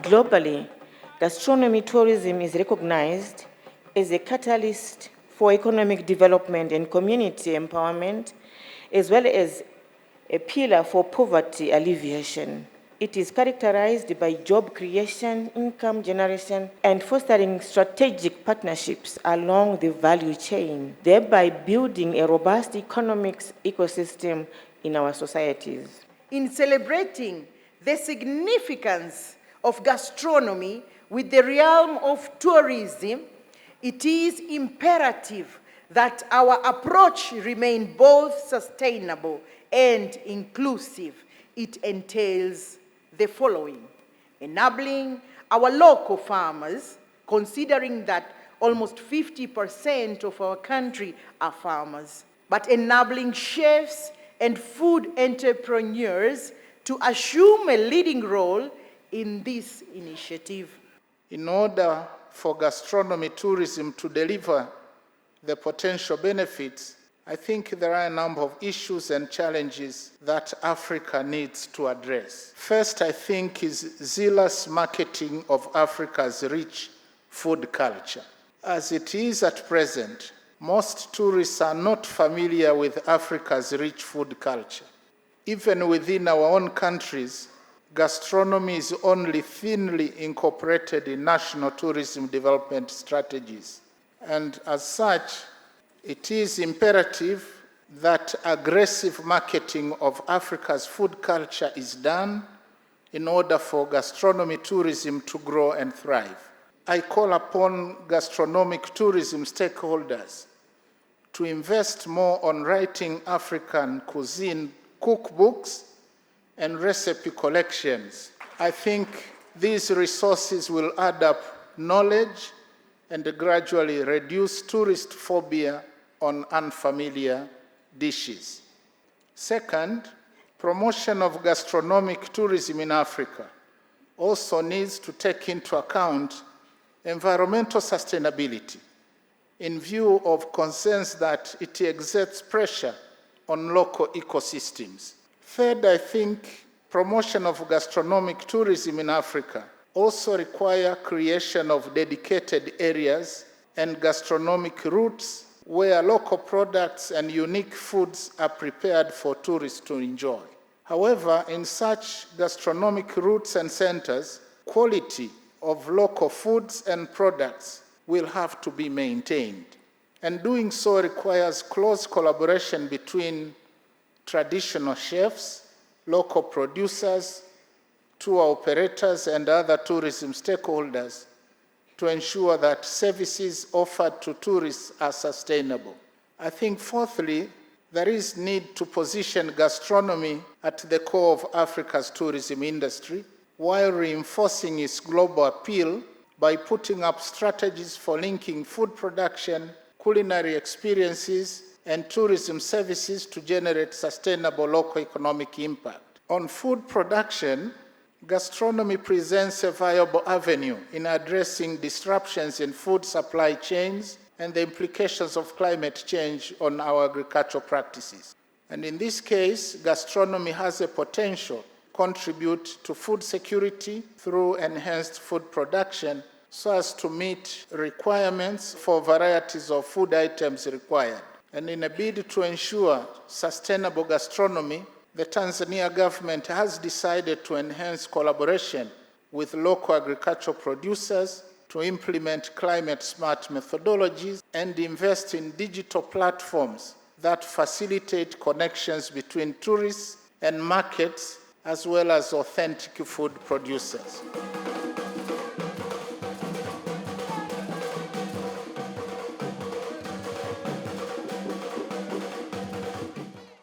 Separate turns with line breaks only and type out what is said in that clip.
Globally, gastronomy tourism is recognized as a catalyst for economic development and community empowerment, as well as a pillar for poverty alleviation. It is characterized by job creation, income generation, and fostering strategic partnerships along the value chain, thereby building a robust economic ecosystem in our societies.
In celebrating the significance of gastronomy with the realm of tourism, it is imperative that our approach remain both sustainable and inclusive. It entails the following: enabling our local farmers, considering that almost 50% of our country are farmers, but enabling chefs and food entrepreneurs to assume a leading role in this initiative.
In order for gastronomy tourism to deliver the potential benefits, I think there are a number of issues and challenges that Africa needs to address. First, I think, is zealous marketing of Africa's rich food culture. As it is at present, most tourists are not familiar with Africa's rich food culture. Even within our own countries, gastronomy is only thinly incorporated in national tourism development strategies. And as such, it is imperative that aggressive marketing of Africa's food culture is done in order for gastronomy tourism to grow and thrive. I call upon gastronomic tourism stakeholders to invest more on writing African cuisine cookbooks and recipe collections. I think these resources will add up knowledge and gradually reduce tourist phobia on unfamiliar dishes. Second, promotion of gastronomic tourism in Africa also needs to take into account environmental sustainability in view of concerns that it exerts pressure on local ecosystems. Third, I think promotion of gastronomic tourism in Africa also require creation of dedicated areas and gastronomic routes where local products and unique foods are prepared for tourists to enjoy. However, in such gastronomic routes and centers, quality of local foods and products will have to be maintained. And doing so requires close collaboration between traditional chefs, local producers, tour operators, and other tourism stakeholders to ensure that services offered to tourists are sustainable. I think fourthly, there is need to position gastronomy at the core of Africa's tourism industry while reinforcing its global appeal by putting up strategies for linking food production, culinary experiences, and tourism services to generate sustainable local economic impact. On food production, gastronomy presents a viable avenue in addressing disruptions in food supply chains and the implications of climate change on our agricultural practices. And in this case, gastronomy has a potential to contribute to food security through enhanced food production so as to meet requirements for varieties of food items required. And in a bid to ensure sustainable gastronomy, the Tanzania government has decided to enhance collaboration with local agricultural producers to implement climate-smart methodologies and invest in digital platforms that facilitate connections between tourists and markets, as well as authentic food producers.